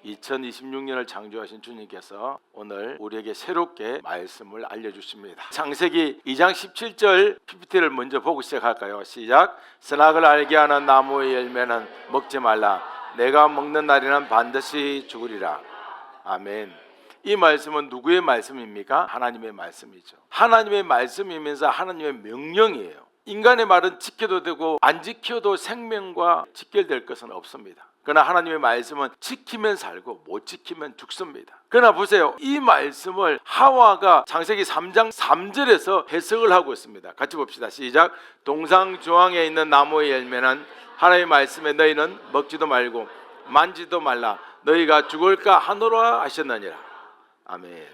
2026년을 창조하신 주님께서 오늘 우리에게 새롭게 말씀을 알려주십니다. 창세기 2장 17절 PPT를 먼저 보고 시작할까요? 시작. 선악을 알게 하는 나무의 열매는 먹지 말라. 내가 먹는 날에는 반드시 죽으리라. 아멘. 이 말씀은 누구의 말씀입니까? 하나님의 말씀이죠. 하나님의 말씀이면서 하나님의 명령이에요. 인간의 말은 지켜도 되고 안 지켜도 생명과 직결될 것은 없습니다. 그러나 하나님의 말씀은 지키면 살고 못 지키면 죽습니다. 그러나 보세요. 이 말씀을 하와가 창세기 3장 3절에서 해석을 하고 있습니다. 같이 봅시다. 시작. 동상조항에 있는 나무의 열매는 하나님의 말씀에 너희는 먹지도 말고 만지도 말라. 너희가 죽을까 하노라 하셨느니라. 아멘.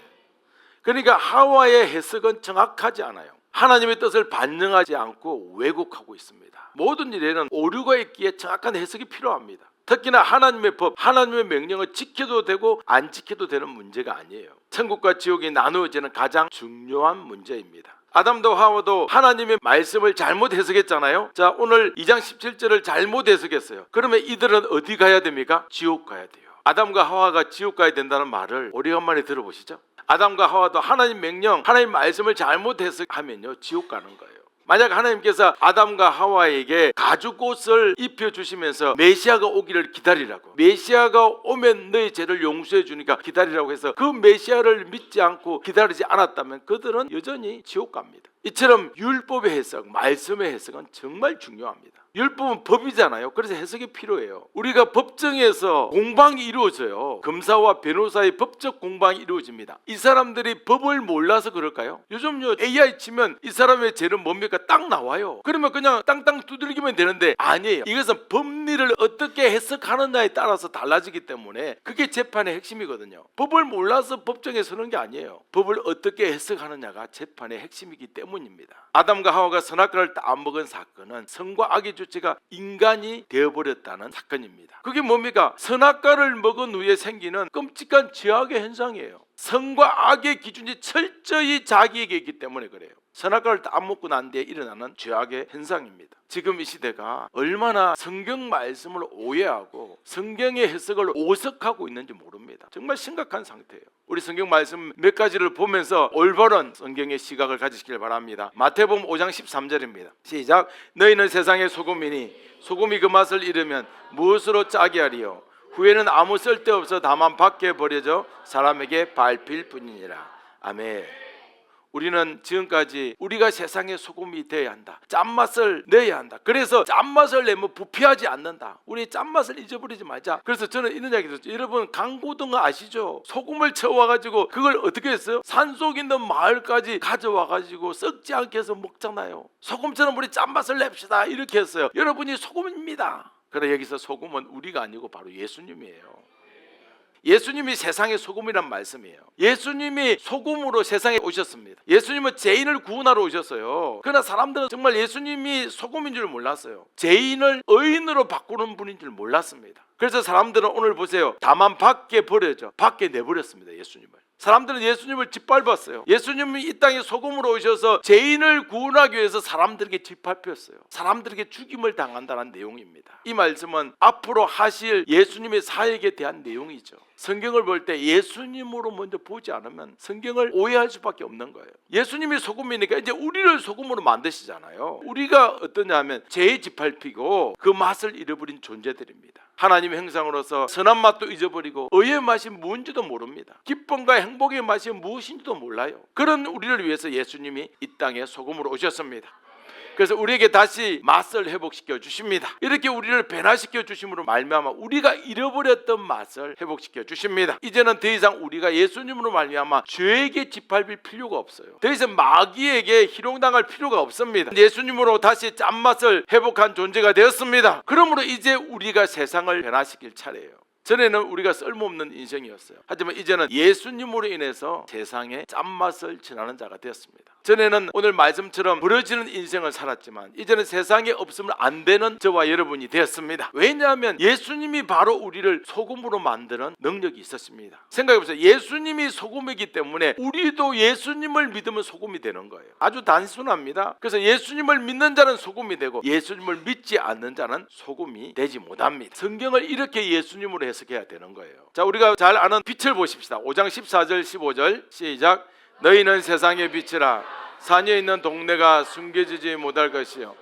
그러니까 하와의 해석은 정확하지 않아요. 하나님의 뜻을 반영하지 않고 왜곡하고 있습니다. 모든 일에는 오류가 있기에 정확한 해석이 필요합니다. 특히나 하나님의 법, 하나님의 명령을 지켜도 되고 안 지켜도 되는 문제가 아니에요. 천국과 지옥이 나누어지는 가장 중요한 문제입니다. 아담도 하와도 하나님의 말씀을 잘못 해석했잖아요. 자, 오늘 2장 17절을 잘못 해석했어요. 그러면 이들은 어디 가야 됩니까? 지옥 가야 돼요. 아담과 하와가 지옥 가야 된다는 말을 오래간만에 들어보시죠. 아담과 하와도 하나님 명령, 하나님 말씀을 잘못 해석하면요 지옥 가는 거예요. 만약 하나님께서 아담과 하와에게 가죽옷을 입혀주시면서 메시아가 오기를 기다리라고, 메시아가 오면 너희 죄를 용서해 주니까 기다리라고 해서 그 메시아를 믿지 않고 기다리지 않았다면 그들은 여전히 지옥 갑니다. 이처럼 율법의 해석, 말씀의 해석은 정말 중요합니다. 율법은 법이잖아요. 그래서 해석이 필요해요. 우리가 법정에서 공방이 이루어져요. 검사와 변호사의 법적 공방이 이루어집니다. 이 사람들이 법을 몰라서 그럴까요? 요즘요 AI 치면 이 사람의 죄는 뭡니까? 딱 나와요. 그러면 그냥 땅땅 두들기면 되는데 아니에요. 이것은 법리를 어떻게 해석하느냐에 따라서 달라지기 때문에 그게 재판의 핵심이거든요. 법을 몰라서 법정에 서는 게 아니에요. 법을 어떻게 해석하느냐가 재판의 핵심이기 때문입니다. 아담과 하와가 선악과를 따먹은 사건은 선과 악의 주체가 인간이 되어버렸다는 사건입니다. 그게 뭡니까? 선악과를 먹은 후에 생기는 끔찍한 죄악의 현상이에요. 선과 악의 기준이 철저히 자기에게 있기 때문에 그래요. 선악과를 따먹고 난 뒤에 일어나는 죄악의 현상입니다. 지금 이 시대가 얼마나 성경 말씀을 오해하고 성경의 해석을 오석하고 있는지 모릅니다. 정말 심각한 상태예요. 우리 성경 말씀 몇 가지를 보면서 올바른 성경의 시각을 가지시길 바랍니다. 마태복음 5장 13절입니다. 시작. 너희는 세상의 소금이니 소금이 그 맛을 잃으면 무엇으로 짜게 하리요? 후에는 아무 쓸데없어 다만 밖에 버려져 사람에게 밟힐 뿐이니라. 아멘. 우리는 지금까지 우리가 세상의 소금이 되어야 한다. 짠맛을 내야 한다. 그래서 짠맛을 내면 부패하지 않는다. 우리 짠맛을 잊어버리지 말자. 그래서 저는 이런 이야기 들었죠. 여러분 강고등어 아시죠? 소금을 채워가지고 그걸 어떻게 했어요? 산속 있는 마을까지 가져와가지고 썩지 않게 해서 먹잖아요. 소금처럼 우리 짠맛을 냅시다 이렇게 했어요. 여러분이 소금입니다. 그래 여기서 소금은 우리가 아니고 바로 예수님이에요. 예수님이 세상의 소금이란 말씀이에요. 예수님이 소금으로 세상에 오셨습니다. 예수님은 죄인을 구원하러 오셨어요. 그러나 사람들은 정말 예수님이 소금인 줄 몰랐어요. 죄인을 의인으로 바꾸는 분인 줄 몰랐습니다. 그래서 사람들은 오늘 보세요. 다만 밖에 버려져 밖에 내버렸습니다. 예수님을. 사람들은 예수님을 짓밟았어요. 예수님이 이 땅에 소금으로 오셔서 죄인을 구원하기 위해서 사람들에게 짓밟혔어요. 사람들에게 죽임을 당한다는 내용입니다. 이 말씀은 앞으로 하실 예수님의 사역에 대한 내용이죠. 성경을 볼 때 예수님으로 먼저 보지 않으면 성경을 오해할 수밖에 없는 거예요. 예수님이 소금이니까 이제 우리를 소금으로 만드시잖아요. 우리가 어떠냐면 죄의 짓밟히고 그 맛을 잃어버린 존재들입니다. 하나님의 형상으로서 선한 맛도 잊어버리고 의의 맛이 뭔지도 모릅니다. 기쁨과 행복의 맛이 무엇인지도 몰라요. 그런 우리를 위해서 예수님이 이 땅에 소금으로 오셨습니다. 그래서 우리에게 다시 맛을 회복시켜 주십니다. 이렇게 우리를 변화시켜 주심으로 말미암아 우리가 잃어버렸던 맛을 회복시켜 주십니다. 이제는 더 이상 우리가 예수님으로 말미암아 죄에게 짓밟힐 필요가 없어요. 더 이상 마귀에게 희롱당할 필요가 없습니다. 예수님으로 다시 짠맛을 회복한 존재가 되었습니다. 그러므로 이제 우리가 세상을 변화시킬 차례예요. 전에는 우리가 쓸모없는 인생이었어요. 하지만 이제는 예수님으로 인해서 세상에 짠맛을 전하는 자가 되었습니다. 전에는 오늘 말씀처럼 부러지는 인생을 살았지만 이제는 세상에 없으면 안 되는 저와 여러분이 되었습니다. 왜냐하면 예수님이 바로 우리를 소금으로 만드는 능력이 있었습니다. 생각해보세요. 예수님이 소금이기 때문에 우리도 예수님을 믿으면 소금이 되는 거예요. 아주 단순합니다. 그래서 예수님을 믿는 자는 소금이 되고 예수님을 믿지 않는 자는 소금이 되지 못합니다. 성경을 이렇게 예수님으로 해석해야 되는 거예요. 자, 우리가 잘 아는 빛을 보십시다. 5장 14절 15절 시작. 너희는 세상의 빛이라. 산에 있는 동네가 숨겨지지 못할 것이요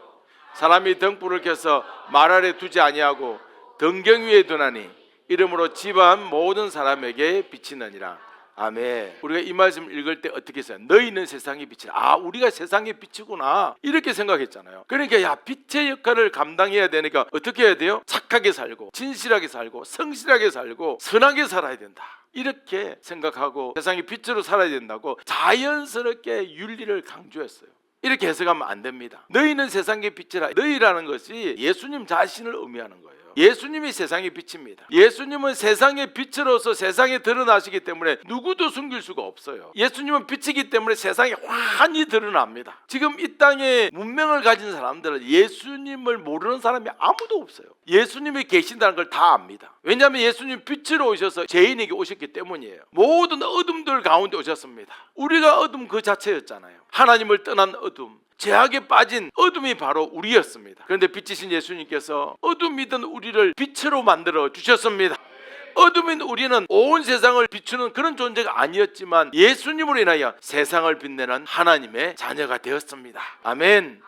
사람이 등불을 켜서 말 아래 두지 아니하고 등경 위에 두나니 이름으로 집안 모든 사람에게 비치느니라. 아멘. 우리가 이 말씀 읽을 때 어떻게 했어요? 너희는 세상의 빛이라. 아, 우리가 세상의 빛이구나 이렇게 생각했잖아요. 그러니까 야, 빛의 역할을 감당해야 되니까 어떻게 해야 돼요? 착하게 살고 진실하게 살고 성실하게 살고 선하게 살아야 된다 이렇게 생각하고 세상의 빛으로 살아야 된다고 자연스럽게 윤리를 강조했어요. 이렇게 해석하면 안 됩니다. 너희는 세상의 빛이라. 너희라는 것이 예수님 자신을 의미하는 거예요. 예수님이 세상의 빛입니다. 예수님은 세상의 빛으로서 세상에 드러나시기 때문에 누구도 숨길 수가 없어요. 예수님은 빛이기 때문에 세상에 환히 드러납니다. 지금 이 땅에 문명을 가진 사람들은 예수님을 모르는 사람이 아무도 없어요. 예수님이 계신다는 걸 다 압니다. 왜냐하면 예수님 빛으로 오셔서 죄인에게 오셨기 때문이에요. 모든 어둠들 가운데 오셨습니다. 우리가 어둠 그 자체였잖아요. 하나님을 떠난 어둠, 죄악에 빠진 어둠이 바로 우리였습니다. 그런데 빛이신 예수님께서 어둠이던 우리를 빛으로 만들어 주셨습니다. 어둠인 우리는 온 세상을 비추는 그런 존재가 아니었지만 예수님으로 인하여 세상을 빛내는 하나님의 자녀가 되었습니다. 아멘.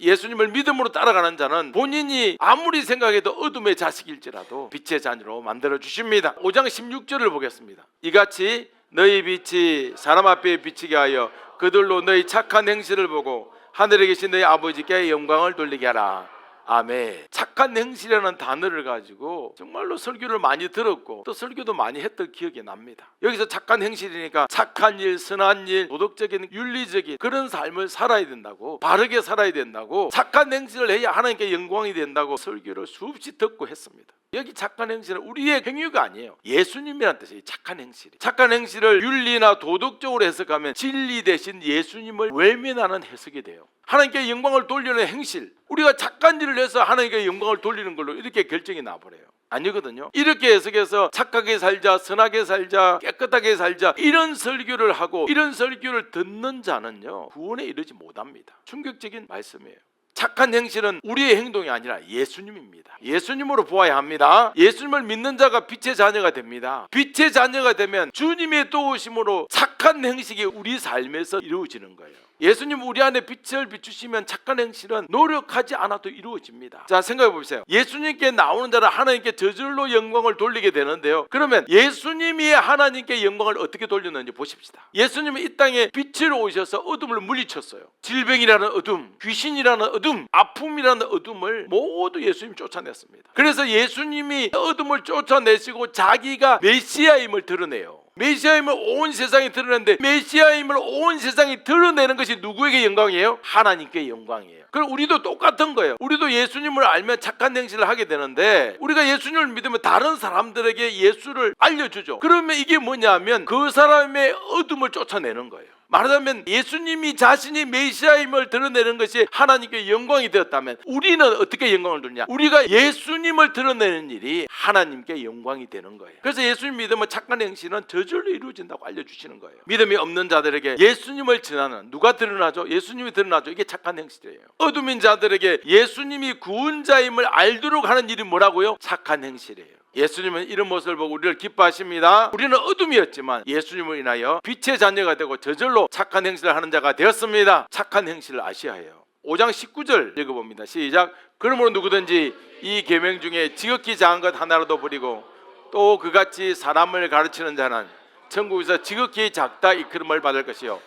예수님을 믿음으로 따라가는 자는 본인이 아무리 생각해도 어둠의 자식일지라도 빛의 자녀로 만들어 주십니다. 5장 16절을 보겠습니다. 이같이 너희 빛이 사람 앞에 비치게 하여 그들로 너희 착한 행실을 보고 하늘에 계신 너희 아버지께 영광을 돌리게 하라. 아멘. 착한 행실이라는 단어를 가지고 정말로 설교를 많이 들었고 또 설교도 많이 했던 기억이 납니다. 여기서 착한 행실이니까 착한 일, 선한 일, 도덕적인, 윤리적인 그런 삶을 살아야 된다고, 바르게 살아야 된다고, 착한 행실을 해야 하나님께 영광이 된다고 설교를 수없이 듣고 했습니다. 여기 착한 행실은 우리의 행위가 아니에요. 예수님이란 뜻이에요. 착한 행실이. 착한 행실을 윤리나 도덕적으로 해석하면 진리 대신 예수님을 외면하는 해석이 돼요. 하나님께 영광을 돌리는 행실, 우리가 착한 일을 해서 하나님께 영광을 돌리는 걸로 이렇게 결정이 나버려요. 아니거든요. 이렇게 해석해서 착하게 살자, 선하게 살자, 깨끗하게 살자 이런 설교를 하고 이런 설교를 듣는 자는요 구원에 이르지 못합니다. 충격적인 말씀이에요. 착한 행실은 우리의 행동이 아니라 예수님입니다. 예수님으로 보아야 합니다. 예수님을 믿는 자가 빛의 자녀가 됩니다. 빛의 자녀가 되면 주님의 도우심으로 착한 행실이 우리 삶에서 이루어지는 거예요. 예수님 우리 안에 빛을 비추시면 착한 행실은 노력하지 않아도 이루어집니다. 자, 생각해 보세요. 예수님께 나오는 자는 하나님께 저절로 영광을 돌리게 되는데요. 그러면 예수님이 하나님께 영광을 어떻게 돌렸는지 보십시다. 예수님은 이 땅에 빛으로 오셔서 어둠을 물리쳤어요. 질병이라는 어둠, 귀신이라는 어둠, 아픔이라는 어둠을 모두 예수님이 쫓아냈습니다. 그래서 예수님이 어둠을 쫓아내시고 자기가 메시아임을 드러내요. 메시아임을 온 세상에 드러내는데 메시아임을 온 세상에 드러내는 것이 누구에게 영광이에요? 하나님께 영광이에요. 그럼 우리도 똑같은 거예요. 우리도 예수님을 알면 착한 행실을 하게 되는데 우리가 예수님을 믿으면 다른 사람들에게 예수를 알려주죠. 그러면 이게 뭐냐면 그 사람의 어둠을 쫓아내는 거예요. 말하자면 예수님이 자신이 메시아임을 드러내는 것이 하나님께 영광이 되었다면 우리는 어떻게 영광을 드리냐? 우리가 예수님을 드러내는 일이 하나님께 영광이 되는 거예요. 그래서 예수님 믿으면 착한 행실은 저절로 이루어진다고 알려주시는 거예요. 믿음이 없는 자들에게 예수님을 전하는, 누가 드러나죠? 예수님이 드러나죠. 이게 착한 행실이에요. 어둠인 자들에게 예수님이 구원자임을 알도록 하는 일이 뭐라고요? 착한 행실이에요. 예수님은 이런 모습을 보고 우리를 기뻐하십니다. 우리는 어둠이었지만 예수님을 인하여 빛의 자녀가 되고 저절로 착한 행실을 하는 자가 되었습니다. 착한 행실을 아셔야 해요. 5장 19절 읽어봅니다. 시작. 그러므로 누구든지 이 계명 중에 지극히 작은 것 하나라도 버리고 또 그같이 사람을 가르치는 자는 천국에서 지극히 작다 일컬음을 받을 것이요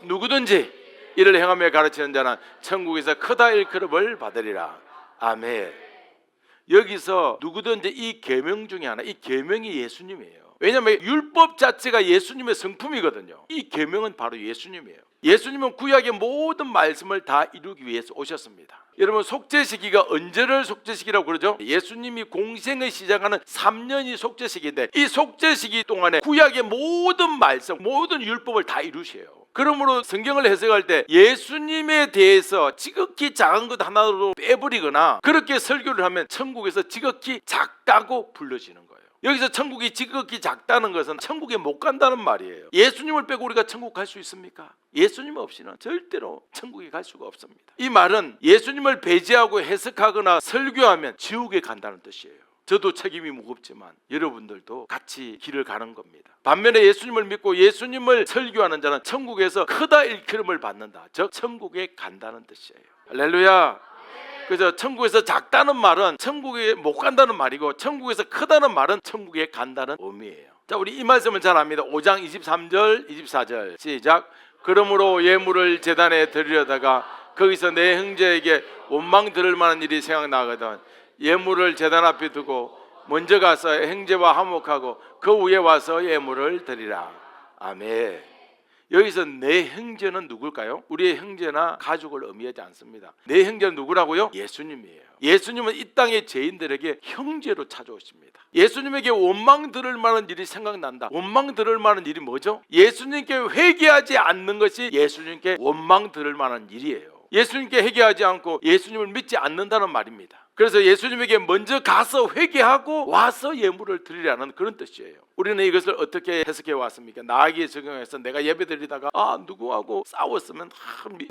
누구든지 이를 행하며 가르치는 자는 천국에서 크다 일컬음을 받으리라. 아멘. 여기서 누구든지 이 계명 중에 하나, 이 계명이 예수님이에요. 왜냐하면 율법 자체가 예수님의 성품이거든요. 이 계명은 바로 예수님이에요. 예수님은 구약의 모든 말씀을 다 이루기 위해서 오셨습니다. 여러분, 속죄시기가 언제를 속죄시기라고 그러죠? 예수님이 공생을 시작하는 3년이 속죄시기인데 이 속죄시기 동안에 구약의 모든 말씀, 모든 율법을 다 이루셔요. 그러므로 성경을 해석할 때 예수님에 대해서 지극히 작은 것 하나로 빼버리거나 그렇게 설교를 하면 천국에서 지극히 작다고 불러지는 거예요. 여기서 천국이 지극히 작다는 것은 천국에 못 간다는 말이에요. 예수님을 빼고 우리가 천국 갈 수 있습니까? 예수님 없이는 절대로 천국에 갈 수가 없습니다. 이 말은 예수님을 배제하고 해석하거나 설교하면 지옥에 간다는 뜻이에요. 저도 책임이 무겁지만 여러분들도 같이 길을 가는 겁니다. 반면에 예수님을 믿고 예수님을 설교하는 자는 천국에서 크다 일컬음을 받는다. 즉 천국에 간다는 뜻이에요. 할렐루야. 그래서 천국에서 작다는 말은 천국에 못 간다는 말이고, 천국에서 크다는 말은 천국에 간다는 의미예요. 자, 우리 이 말씀을 잘 압니다. 5장 23절 24절 시작. 그러므로 예물을 제단에 드리려다가 거기서 내 형제에게 원망 들을 만한 일이 생각나거든 예물을 제단 앞에 두고 먼저 가서 형제와 화목하고 그 후에 와서 예물을 드리라. 아멘. 여기서 내 형제는 누굴까요? 우리의 형제나 가족을 의미하지 않습니다. 내 형제는 누구라고요? 예수님이에요. 예수님은 이 땅의 죄인들에게 형제로 찾아오십니다. 예수님에게 원망 들을 만한 일이 생각난다. 원망 들을 만한 일이 뭐죠? 예수님께 회개하지 않는 것이 예수님께 원망 들을 만한 일이에요. 예수님께 회개하지 않고 예수님을 믿지 않는다는 말입니다. 그래서 예수님에게 먼저 가서 회개하고 와서 예물을 드리라는 그런 뜻이에요. 우리는 이것을 어떻게 해석해 왔습니까? 나에게 적용해서 내가 예배 드리다가 누구하고 싸웠으면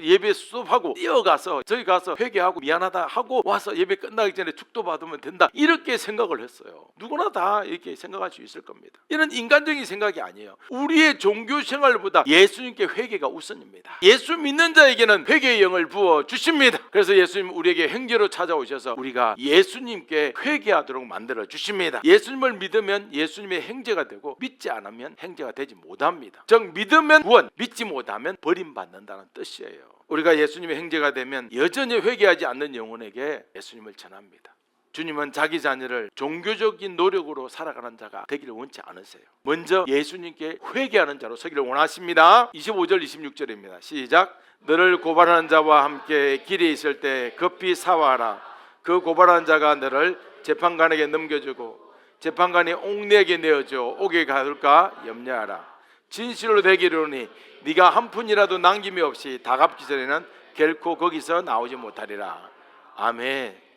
예배 수업하고 뛰어가서 저기 가서 회개하고 미안하다 하고 와서 예배 끝나기 전에 축도 받으면 된다, 이렇게 생각을 했어요. 누구나 다 이렇게 생각할 수 있을 겁니다. 이런 인간적인 생각이 아니에요. 우리의 종교 생활보다 예수님께 회개가 우선입니다. 예수 믿는 자에게는 회개의 영을 부어 주십니다. 그래서 예수님 우리에게 형제로 찾아오셔서 우리가 예수님께 회개하도록 만들어 주십니다. 예수님을 믿으면 예수님의 형제가 되고 믿지 않으면 형제가 되지 못합니다. 즉 믿으면 구원, 믿지 못하면 버림받는다는 뜻이에요. 우리가 예수님의 형제가 되면 여전히 회개하지 않는 영혼에게 예수님을 전합니다. 주님은 자기 자녀를 종교적인 노력으로 살아가는 자가 되기를 원치 않으세요. 먼저 예수님께 회개하는 자로 서기를 원하십니다. 25절 26절입니다. 시작. 너를 고발하는 자와 함께 길에 있을 때 급히 사와하라. 그 고발하는 자가 너를 재판관에게 넘겨주고 재판관이 옥내에게 내어줘 옥에 가둘까 염려하라. 진실로 되기로니 네가 한 푼이라도 남김이 없이 다 갚기 전에는 결코 거기서 나오지 못하리라. 아멘.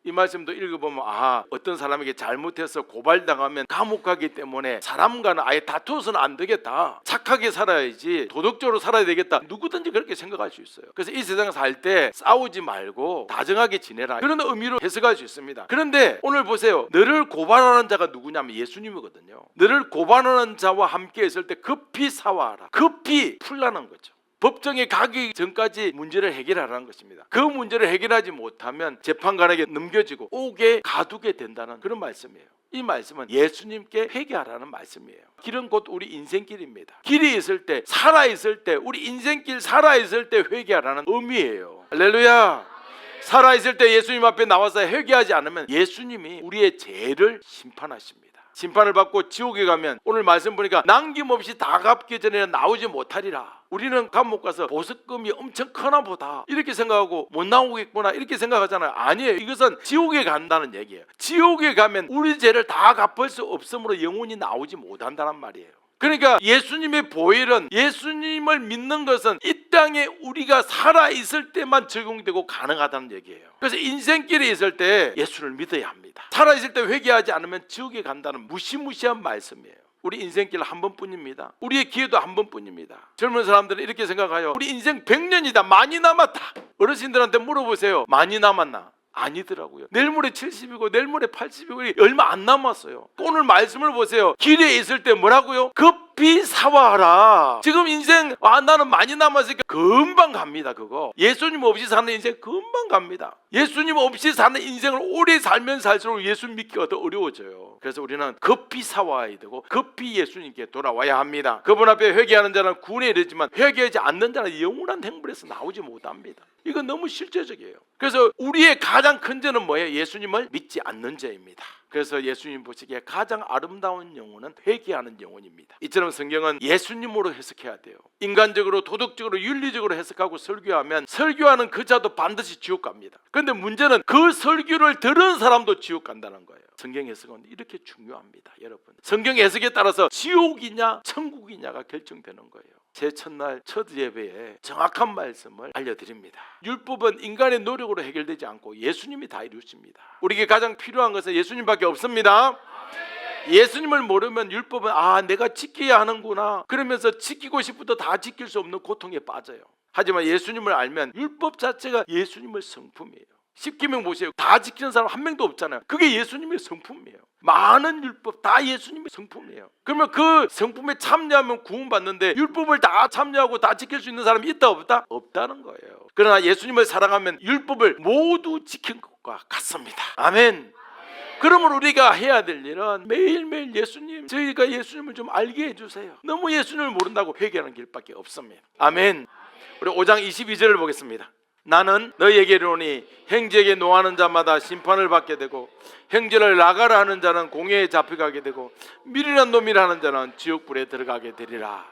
이 말씀도 읽어보면 어떤 사람에게 잘못해서 고발당하면 감옥 가기 때문에 사람과는 아예 다투어서는 안 되겠다, 착하게 살아야지, 도덕적으로 살아야 되겠다, 누구든지 그렇게 생각할 수 있어요. 그래서 이 세상 살 때 싸우지 말고 다정하게 지내라, 그런 의미로 해석할 수 있습니다. 그런데 오늘 보세요. 너를 고발하는 자가 누구냐면 예수님이거든요. 너를 고발하는 자와 함께 있을 때 급히 사와하라. 급히 풀라는 거죠. 법정에 가기 전까지 문제를 해결하라는 것입니다. 그 문제를 해결하지 못하면 재판관에게 넘겨지고 옥에 가두게 된다는 그런 말씀이에요. 이 말씀은 예수님께 회개하라는 말씀이에요. 길은 곧 우리 인생길입니다. 길이 있을 때, 살아있을 때, 우리 인생길 살아있을 때 회개하라는 의미예요. 할렐루야. 살아있을 때 예수님 앞에 나와서 회개하지 않으면 예수님이 우리의 죄를 심판하십니다. 심판을 받고 지옥에 가면 오늘 말씀 보니까 남김없이 다 갚기 전에는 나오지 못하리라. 우리는 감옥 가서 보석금이 엄청 크나 보다 이렇게 생각하고 못 나오겠구나 이렇게 생각하잖아요. 아니에요. 이것은 지옥에 간다는 얘기예요. 지옥에 가면 우리 죄를 다 갚을 수 없으므로 영원히 나오지 못한다는 말이에요. 그러니까 예수님의 보혈은, 예수님을 믿는 것은 이 땅에 우리가 살아있을 때만 적용되고 가능하다는 얘기예요. 그래서 인생길에 있을 때 예수를 믿어야 합니다. 살아있을 때 회개하지 않으면 지옥에 간다는 무시무시한 말씀이에요. 우리 인생길 한 번뿐입니다. 우리의 기회도 한 번뿐입니다. 젊은 사람들은 이렇게 생각해요. 우리 인생 100년이다. 많이 남았다. 어르신들한테 물어보세요. 많이 남았나? 아니더라고요. 내일 모레 70이고 내일 모레 80이고 얼마 안 남았어요. 오늘 말씀을 보세요. 길에 있을 때 뭐라고요? 급히 사와하라. 지금 인생 나는 많이 남았으니까 금방 갑니다. 그거 예수님 없이 사는 인생 금방 갑니다. 예수님 없이 사는 인생을 오래 살면 살수록 예수 믿기가 더 어려워져요. 그래서 우리는 급히 사와야 되고 급히 예수님께 돌아와야 합니다. 그분 앞에 회개하는 자는 구원에 이르지만 회개하지 않는 자는 영원한 행불에서 나오지 못합니다. 이건 너무 실제적이에요. 그래서 우리의 가장 큰 죄는 뭐예요? 예수님을 믿지 않는 죄입니다. 그래서 예수님 보시기에 가장 아름다운 영혼은 회개하는 영혼입니다. 이처럼 성경은 예수님으로 해석해야 돼요. 인간적으로, 도덕적으로, 윤리적으로 해석하고 설교하면 설교하는 그 자도 반드시 지옥 갑니다. 그런데 문제는 그 설교를 들은 사람도 지옥 간다는 거예요. 성경 해석은 이렇게 중요합니다. 여러분, 성경 해석에 따라서 지옥이냐 천국이냐가 결정되는 거예요. 새 첫날 첫 예배에 정확한 말씀을 알려드립니다. 율법은 인간의 노력으로 해결되지 않고 예수님이 다 이루십니다. 우리에게 가장 필요한 것은 예수님밖에 없습니다. 예수님을 모르면 율법은 내가 지켜야 하는구나 그러면서 지키고 싶어도 다 지킬 수 없는 고통에 빠져요. 하지만 예수님을 알면 율법 자체가 예수님의 성품이에요. 10계명 보세요. 다 지키는 사람 한 명도 없잖아요. 그게 예수님의 성품이에요. 많은 율법 다 예수님의 성품이에요. 그러면 그 성품에 참여하면 구원받는데 율법을 다 참여하고 다 지킬 수 있는 사람이 있다 없다? 없다는 거예요. 그러나 예수님을 사랑하면 율법을 모두 지킨 것과 같습니다. 아멘. 그러면 우리가 해야 될 일은 매일매일 저희가 예수님을 좀 알게 해주세요. 너무 예수님을 모른다고 회개하는 길밖에 없습니다. 아멘. 우리 5장 22절을 보겠습니다. 나는 너희에게 이르노니 형제에게 노하는 자마다 심판을 받게 되고 형제를 나가라 하는 자는 공회에 잡혀가게 되고 미련한 놈이라 하는 자는 지옥불에 들어가게 되리라.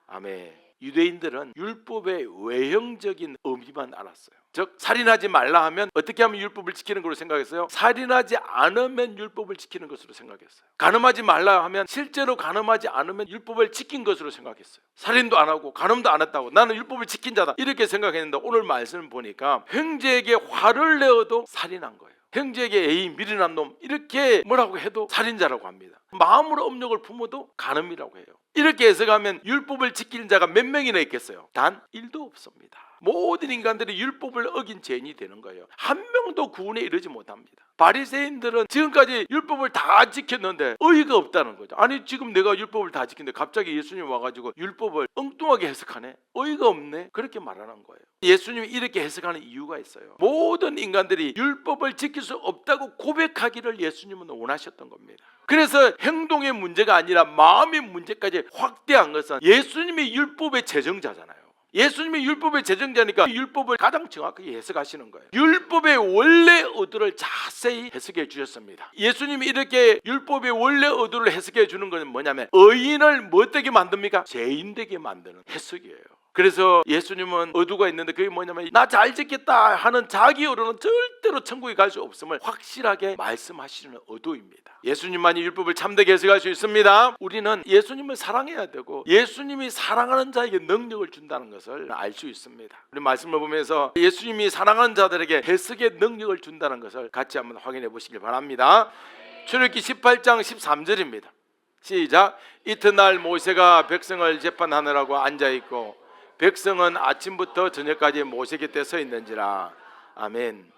아멘. 유대인들은 율법의 외형적인 의미만 알았어요. 즉 살인하지 말라 하면 어떻게 하면 율법을 지키는 것으로 생각했어요? 살인하지 않으면 율법을 지키는 것으로 생각했어요. 간음하지 말라 하면 실제로 간음하지 않으면 율법을 지킨 것으로 생각했어요. 살인도 안 하고 간음도 안 했다고 나는 율법을 지킨 자다 이렇게 생각했는데 오늘 말씀을 보니까 형제에게 화를 내어도 살인한 거예요. 형제에게 미련한 놈 이렇게 뭐라고 해도 살인자라고 합니다. 마음으로 업력을 품어도 간음이라고 해요. 이렇게 해석하면 율법을 지키는 자가 몇 명이나 있겠어요? 단 1도 없습니다. 모든 인간들이 율법을 어긴 죄인이 되는 거예요. 한 명도 구원에 이르지 못합니다. 바리새인들은 지금까지 율법을 다 지켰는데 의의가 없다는 거죠. 아니 지금 내가 율법을 다 지켰는데 갑자기 예수님 와가지고 율법을 엉뚱하게 해석하네? 의의가 없네? 그렇게 말하는 거예요. 예수님이 이렇게 해석하는 이유가 있어요. 모든 인간들이 율법을 지킬 수 없다고 고백하기를 예수님은 원하셨던 겁니다. 그래서 행동의 문제가 아니라 마음의 문제까지 확대한 것은 예수님이 율법의 제정자잖아요. 예수님이 율법의 제정자니까 율법을 가장 정확하게 해석하시는 거예요. 율법의 원래 의도를 자세히 해석해 주셨습니다. 예수님이 이렇게 율법의 원래 의도를 해석해 주는 것은 뭐냐면 의인을 뭐 되게 만듭니까? 죄인 되게 만드는 해석이에요. 그래서 예수님은 의도가 있는데 그게 뭐냐면 나 잘 지켰다 하는 자기 의로는 절대로 천국에 갈 수 없음을 확실하게 말씀하시는 의도입니다. 예수님만이 율법을 참되게 해석할 수 있습니다. 우리는 예수님을 사랑해야 되고 예수님이 사랑하는 자에게 능력을 준다는 것을 알 수 있습니다. 우리 말씀을 보면서 예수님이 사랑하는 자들에게 해석의 능력을 준다는 것을 같이 한번 확인해 보시길 바랍니다. 출애굽기 18장 13절입니다. 시작. 이튿날 모세가 백성을 재판하느라고 앉아있고 백성은 아침부터 저녁까지 모세 곁에 서 있는지라. 아멘.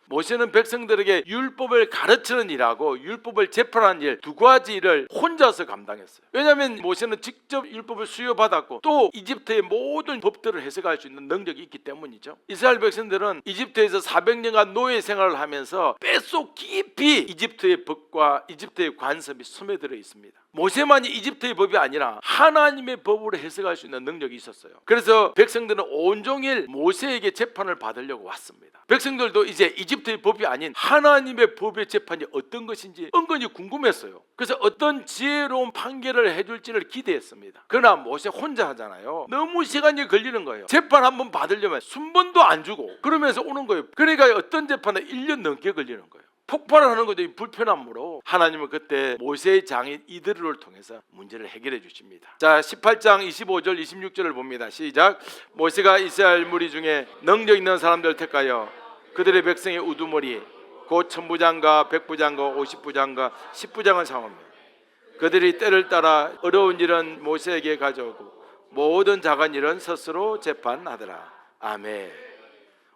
모세는 백성들에게 율법을 가르치는 일하고 율법을 재판하는 일 두 가지 일을 혼자서 감당했어요. 왜냐하면 모세는 직접 율법을 수여받았고 또 이집트의 모든 법들을 해석할 수 있는 능력이 있기 때문이죠. 이스라엘 백성들은 이집트에서 400년간 노예 생활을 하면서 뼛속 깊이 이집트의 법과 이집트의 관습이 스며들어 있습니다. 모세만이 이집트의 법이 아니라 하나님의 법으로 해석할 수 있는 능력이 있었어요. 그래서 백성들은 온종일 모세에게 재판을 받으려고 왔습니다. 백성들도 이제 이집트의 법이 아닌 하나님의 법의 재판이 어떤 것인지 은근히 궁금했어요. 그래서 어떤 지혜로운 판결을 해줄지를 기대했습니다. 그러나 모세 혼자 하잖아요. 너무 시간이 걸리는 거예요. 재판 한번 받으려면 순번도 안 주고 그러면서 오는 거예요. 그러니까 어떤 재판은 1년 넘게 걸리는 거예요. 폭발을 하는 것도 불편함으로 하나님은 그때 모세의 장인 이드로를 통해서 문제를 해결해 주십니다. 자, 18장 25절 26절을 봅니다. 시작. 모세가 이스라엘 무리 중에 능력 있는 사람들 택하여 그들의 백성의 우두머리 곧 천부장과 백부장과 50부장과 10부장을 삼으며 그들이 때를 따라 어려운 일은 모세에게 가져오고 모든 작은 일은 스스로 재판하더라. 아멘.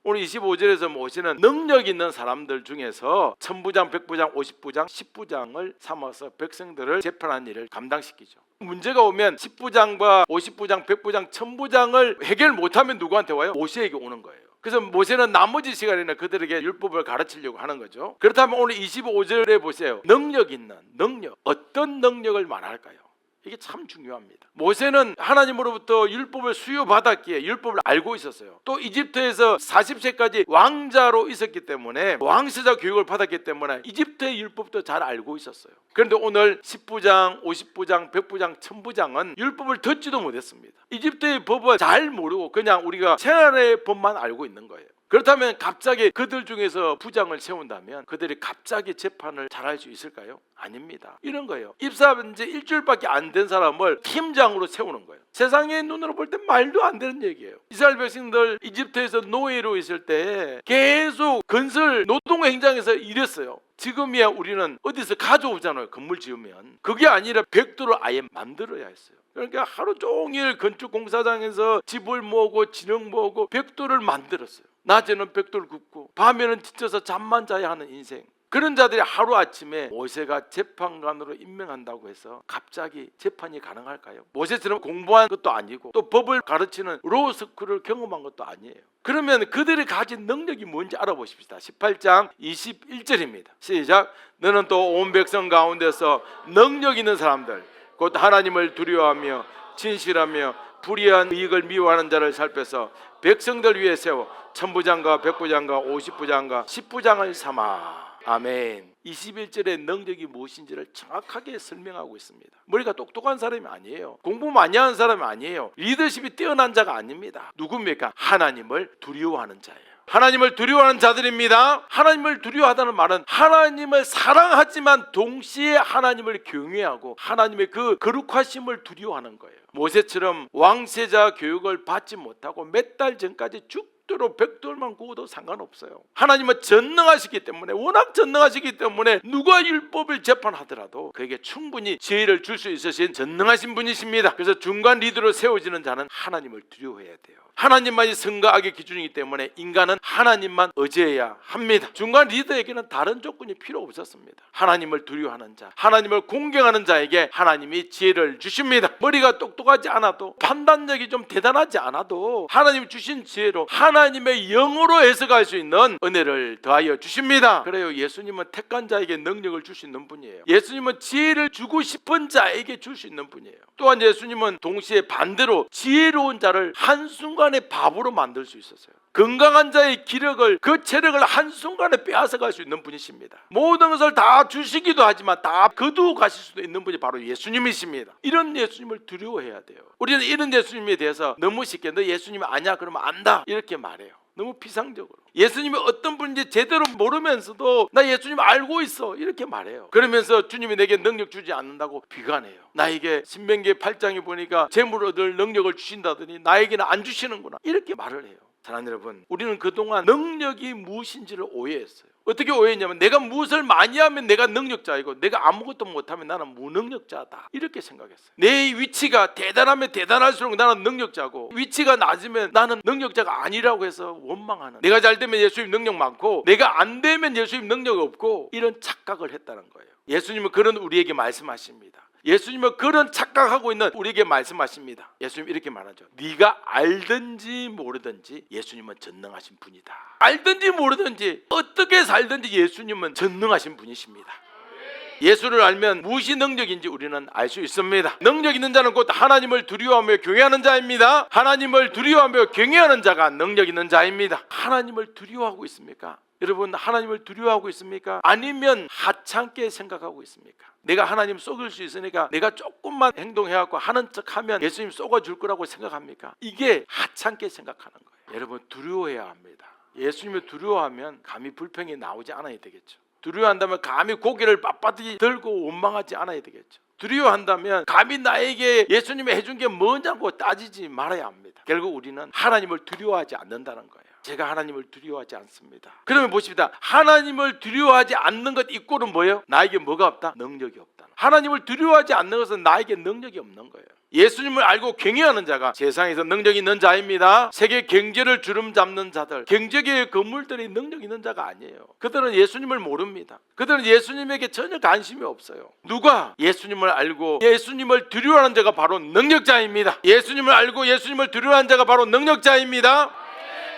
오늘 25절에서 모세는 능력 있는 사람들 중에서 천부장, 백부장, 50부장, 10부장을 삼아서 백성들을 재판하는 일을 감당시키죠. 문제가 오면 10부장과 50부장, 백부장, 천부장을 해결 못하면 누구한테 와요? 모세에게 오는 거예요. 그래서 모세는 나머지 시간에는 그들에게 율법을 가르치려고 하는 거죠. 그렇다면 오늘 25절에 보세요. 능력 있는 능력, 어떤 능력을 말할까요? 이게 참 중요합니다. 모세는 하나님으로부터 율법을 수여받았기에 율법을 알고 있었어요. 또 이집트에서 40세까지 왕자로 있었기 때문에 왕세자 교육을 받았기 때문에 이집트의 율법도 잘 알고 있었어요. 그런데 오늘 10부장, 50부장, 100부장, 1000부장은 율법을 듣지도 못했습니다. 이집트의 법을 잘 모르고 그냥 우리가 생활의 법만 알고 있는 거예요. 그렇다면 갑자기 그들 중에서 부장을 세운다면 그들이 갑자기 재판을 잘할 수 있을까요? 아닙니다. 이런 거예요. 입사한 지 일주일밖에 안 된 사람을 팀장으로 세우는 거예요. 세상의 눈으로 볼 때 말도 안 되는 얘기예요. 이스라엘 백성들 이집트에서 노예로 있을 때 계속 건설 노동 현장에서 일했어요. 지금이야 우리는 어디서 가져오잖아요. 건물 지으면. 그게 아니라 벽돌을 아예 만들어야 했어요. 그러니까 하루 종일 건축 공사장에서 집을 모으고 진흙 모으고 벽돌을 만들었어요. 낮에는 벽돌 굽고 밤에는 지쳐서 잠만 자야 하는 인생. 그런 자들이 하루아침에 모세가 재판관으로 임명한다고 해서 갑자기 재판이 가능할까요? 모세처럼 공부한 것도 아니고 또 법을 가르치는 로스쿨을 경험한 것도 아니에요. 그러면 그들이 가진 능력이 뭔지 알아보십시다. 18장 21절입니다. 시작. 너는 또 온 백성 가운데서 능력 있는 사람들 곧 하나님을 두려워하며 진실하며 불의한 이익을 미워하는 자를 살펴서 백성들 위에 세워 천부장과 백부장과 오십부장과 십부장을 삼아. 아멘. 21절의 능력이 무엇인지를 정확하게 설명하고 있습니다. 머리가 똑똑한 사람이 아니에요. 공부 많이 하는 사람이 아니에요. 리더십이 뛰어난 자가 아닙니다. 누굽니까? 하나님을 두려워하는 자예요. 하나님을 두려워하는 자들입니다. 하나님을 두려워하다는 말은 하나님을 사랑하지만 동시에 하나님을 경외하고 하나님의 그 거룩하심을 두려워하는 거예요. 모세처럼 왕세자 교육을 받지 못하고 몇 달 전까지 죽도록 벽돌만 구워도 상관없어요. 하나님은 전능하시기 때문에, 워낙 전능하시기 때문에 누가 율법을 재판하더라도 그에게 충분히 지혜를 줄 수 있으신 전능하신 분이십니다. 그래서 중간 리더로 세워지는 자는 하나님을 두려워해야 돼요. 하나님만이 선과 악의 기준이기 때문에 인간은 하나님만 의지해야 합니다. 중간 리더에게는 다른 조건이 필요 없었습니다. 하나님을 두려워하는 자, 하나님을 공경하는 자에게 하나님이 지혜를 주십니다. 머리가 똑똑하지 않아도, 판단력이 좀 대단하지 않아도 하나님 주신 지혜로 하나님의 영으로 해석할 수 있는 은혜를 더하여 주십니다. 그래요. 예수님은 택한 자에게 능력을 줄 수 있는 분이에요. 예수님은 지혜를 주고 싶은 자에게 줄 수 있는 분이에요. 또한 예수님은 동시에 반대로 지혜로운 자를 한순간에 바보로 만들 수 있었어요. 건강한 자의 기력을, 그 체력을 한순간에 빼앗아갈 수 있는 분이십니다. 모든 것을 다 주시기도 하지만 다 거두어 가실 수도 있는 분이 바로 예수님이십니다. 이런 예수님을 두려워해야 돼요. 우리는 이런 예수님에 대해서 너무 쉽게 너 예수님이 아니야 그러면 안다 이렇게 말해요. 너무 피상적으로. 예수님이 어떤 분인지 제대로 모르면서도 나 예수님 알고 있어 이렇게 말해요. 그러면서 주님이 내게 능력 주지 않는다고 비관해요. 나에게 신명기 8장에 보니까 재물 얻을 능력을 주신다더니 나에게는 안 주시는구나 이렇게 말을 해요. 사랑하는 여러분, 우리는 그동안 능력이 무엇인지를 오해했어요. 어떻게 오해했냐면 내가 무엇을 많이 하면 내가 능력자이고 내가 아무것도 못하면 나는 무능력자다 이렇게 생각했어요. 내 위치가 대단하면 대단할수록 나는 능력자고 위치가 낮으면 나는 능력자가 아니라고 해서 원망하는, 내가 잘 되면 예수님 능력 많고 내가 안 되면 예수님 능력 없고 이런 착각을 했다는 거예요. 예수님은 그런 우리에게 말씀하십니다. 예수님은 그런 착각하고 있는 우리에게 말씀하십니다. 예수님 이렇게 말하죠. 네가 알든지 모르든지 예수님은 전능하신 분이다. 알든지 모르든지 어떻게 살든지 예수님은 전능하신 분이십니다. 예수를 알면 무엇이 능력인지 우리는 알 수 있습니다. 능력 있는 자는 곧 하나님을 두려워하며 경외하는 자입니다. 하나님을 두려워하며 경외하는 자가 능력 있는 자입니다. 하나님을 두려워하고 있습니까? 여러분, 하나님을 두려워하고 있습니까? 아니면 하찮게 생각하고 있습니까? 내가 하나님 속일 수 있으니까 내가 조금만 행동해갖고 하는 척하면 예수님 속아줄 거라고 생각합니까? 이게 하찮게 생각하는 거예요. 여러분, 두려워해야 합니다. 예수님을 두려워하면 감히 불평이 나오지 않아야 되겠죠. 두려워한다면 감히 고개를 빳빳이 들고 원망하지 않아야 되겠죠. 두려워한다면 감히 나에게 예수님이 해준 게 뭐냐고 따지지 말아야 합니다. 결국 우리는 하나님을 두려워하지 않는다는 거예요. 제가 하나님을 두려워하지 않습니다. 그러면 보십시다. 하나님을 두려워하지 않는 것 이꼴은 뭐예요? 나에게 뭐가 없다? 능력이 없다. 하나님을 두려워하지 않는 것은 나에게 능력이 없는 거예요. 예수님을 알고 경외하는 자가 세상에서 능력 있는 자입니다. 세계 경제를 주름 잡는 자들, 경제계의 건물들이 능력 있는 자가 아니에요. 그들은 예수님을 모릅니다. 그들은 예수님에게 전혀 관심이 없어요. 누가 예수님을 알고 예수님을 두려워하는 자가 바로 능력자입니다. 예수님을 알고 예수님을 두려워하는 자가 바로 능력자입니다.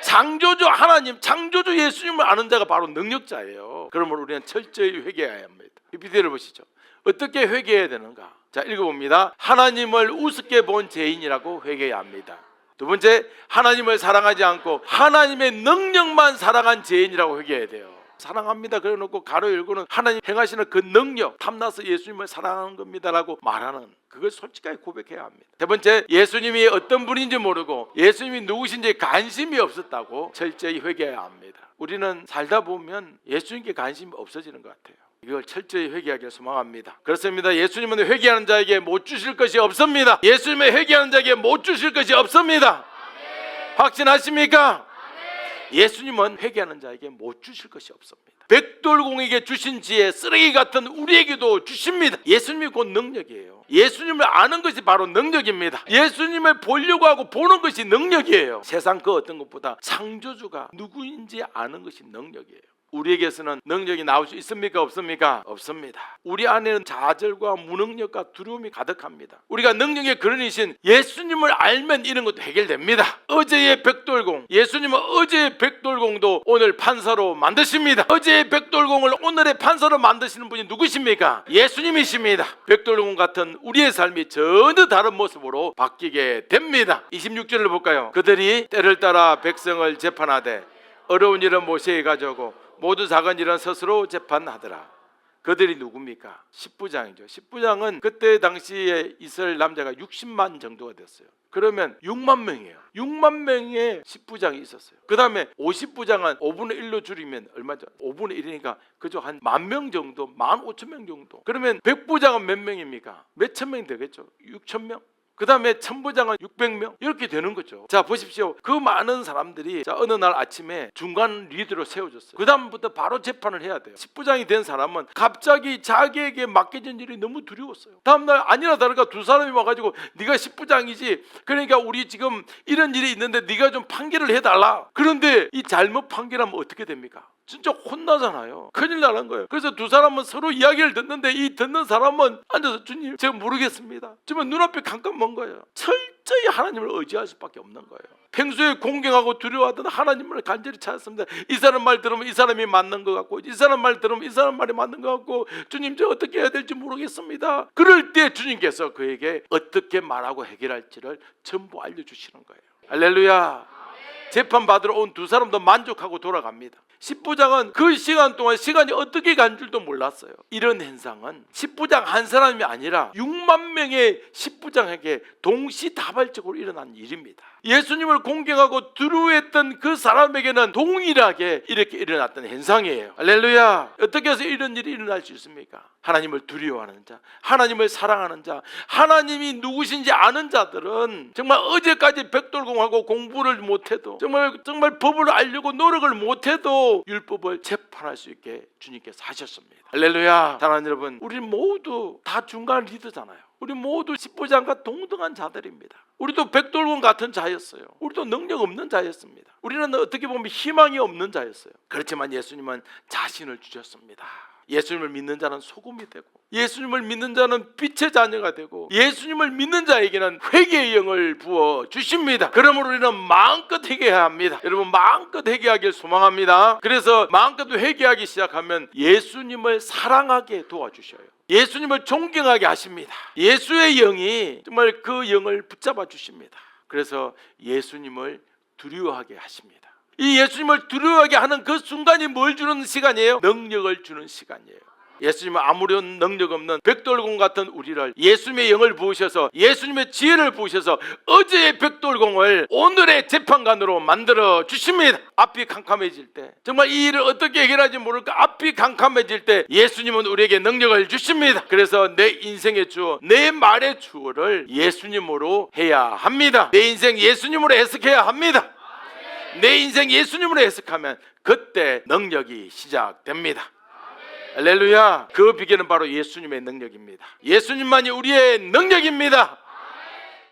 창조주 하나님, 창조주 예수님을 아는 자가 바로 능력자예요. 그러므로 우리는 철저히 회개해야 합니다. PPT를 보시죠. 어떻게 회개해야 되는가? 자, 읽어봅니다. 하나님을 우습게 본 죄인이라고 회개해야 합니다. 두 번째, 하나님을 사랑하지 않고 하나님의 능력만 사랑한 죄인이라고 회개해야 돼요. 사랑합니다 그래놓고 가로 열고는 하나님 행하시는 그 능력, 탐나서 예수님을 사랑하는 겁니다라고 말하는, 그걸 솔직하게 고백해야 합니다. 세 번째, 예수님이 어떤 분인지 모르고 예수님이 누구신지 관심이 없었다고 철저히 회개해야 합니다. 우리는 살다 보면 예수님께 관심이 없어지는 것 같아요. 이걸 철저히 회개하기를 소망합니다. 그렇습니다. 예수님은 회개하는 자에게 못 주실 것이 없습니다. 예수님의 회개하는 자에게 못 주실 것이 없습니다. 확신하십니까? 예수님은 회개하는 자에게 못 주실 것이 없습니다. 백돌공에게 주신 지혜 쓰레기 같은 우리에게도 주십니다. 예수님이 곧 능력이에요. 예수님을 아는 것이 바로 능력입니다. 예수님을 보려고 하고 보는 것이 능력이에요. 세상 그 어떤 것보다 창조주가 누구인지 아는 것이 능력이에요. 우리에게서는 능력이 나올 수 있습니까? 없습니까? 없습니다. 우리 안에는 좌절과 무능력과 두려움이 가득합니다. 우리가 능력의 근원이신 예수님을 알면 이런 것도 해결됩니다. 어제의 백돌공, 예수님은 어제의 백돌공도 오늘 판사로 만드십니다. 어제의 백돌공을 오늘의 판사로 만드시는 분이 누구십니까? 예수님이십니다. 백돌공 같은 우리의 삶이 전혀 다른 모습으로 바뀌게 됩니다. 26절을 볼까요? 그들이 때를 따라 백성을 재판하되 어려운 일은 모세에게 가져오고 모두 작은 일은 스스로 재판하더라. 그들이 누굽니까? 10부장이죠. 10부장은 그때 당시에 이스라엘 남자가 60만 정도가 됐어요. 그러면 6만 명이에요. 6만 명의 10부장이 있었어요. 그 다음에 50부장은 5분의 1로 줄이면 얼마죠? 5분의 1이니까 그죠? 한 10,000명 정도, 15,000명 정도. 그러면 100부장은 몇 명입니까? 몇천 명이 되겠죠? 6,000명? 그 다음에 천부장은 600명 이렇게 되는 거죠. 자 보십시오. 그 많은 사람들이 자 어느 날 아침에 중간 리더로 세워졌어요. 그 다음부터 바로 재판을 해야 돼요. 10부장이 된 사람은 갑자기 자기에게 맡겨진 일이 너무 두려웠어요. 다음날 아니나 다를까 두 사람이 와가지고 네가 10부장이지, 그러니까 우리 지금 이런 일이 있는데 네가 좀 판결을 해달라. 그런데 이 잘못 판결하면 어떻게 됩니까? 진짜 혼나잖아요. 큰일 나는 거예요. 그래서 두 사람은 서로 이야기를 듣는데 이 듣는 사람은 앉아서 주님 제가 모르겠습니다. 정말 눈앞에 깜깜한 거예요. 철저히 하나님을 의지할 수밖에 없는 거예요. 평소에 공경하고 두려워하던 하나님을 간절히 찾았습니다. 이 사람 말 들으면 이 사람이 맞는 것 같고, 이 사람 말 들으면 이 사람 말이 맞는 것 같고, 주님 저 어떻게 해야 될지 모르겠습니다. 그럴 때 주님께서 그에게 어떻게 말하고 해결할지를 전부 알려주시는 거예요. 할렐루야. 재판받으러 온 두 사람도 만족하고 돌아갑니다. 10부장은 그 시간 동안 시간이 어떻게 간 줄도 몰랐어요. 이런 현상은 10부장 한 사람이 아니라 6만 명의 10부장에게 동시다발적으로 일어난 일입니다. 예수님을 공경하고 두려워했던 그 사람에게는 동일하게 이렇게 일어났던 현상이에요. 할렐루야. 어떻게 해서 이런 일이 일어날 수 있습니까? 하나님을 두려워하는 자, 하나님을 사랑하는 자, 하나님이 누구신지 아는 자들은 정말 어제까지 백돌공하고 공부를 못해도 정말 법을 알려고 노력을 못해도 율법을 재판할 수 있게 주님께서 하셨습니다. 할렐루야. 사랑하는 여러분, 우리 모두 다 중간 리더잖아요. 우리 모두 10부장과 동등한 자들입니다. 우리도 백돌공 같은 자였어요. 우리도 능력 없는 자였습니다. 우리는 어떻게 보면 희망이 없는 자였어요. 그렇지만 예수님은 자신을 주셨습니다. 예수님을 믿는 자는 소금이 되고, 예수님을 믿는 자는 빛의 자녀가 되고, 예수님을 믿는 자에게는 회개의 영을 부어 주십니다. 그러므로 우리는 마음껏 회개해야 합니다. 여러분 마음껏 회개하길 소망합니다. 그래서 마음껏 회개하기 시작하면 예수님을 사랑하게 도와주셔요. 예수님을 존경하게 하십니다. 예수의 영이 정말 그 영을 붙잡아 주십니다. 그래서 예수님을 두려워하게 하십니다. 이 예수님을 두려워하게 하는 그 순간이 뭘 주는 시간이에요? 능력을 주는 시간이에요. 예수님은 아무런 능력 없는 백돌공 같은 우리를 예수님의 영을 부으셔서, 예수님의 지혜를 부으셔서 어제의 백돌공을 오늘의 재판관으로 만들어 주십니다. 앞이 캄캄해질 때, 정말 이 일을 어떻게 해결하지 모를까 앞이 캄캄해질 때 예수님은 우리에게 능력을 주십니다. 그래서 내 인생의 주어, 내 말의 주어를 예수님으로 해야 합니다. 내 인생 예수님으로 해석해야 합니다. 내 인생 예수님으로 해석하면 그때 능력이 시작됩니다. 할렐루야. 그 비결은 바로 예수님의 능력입니다. 예수님만이 우리의 능력입니다.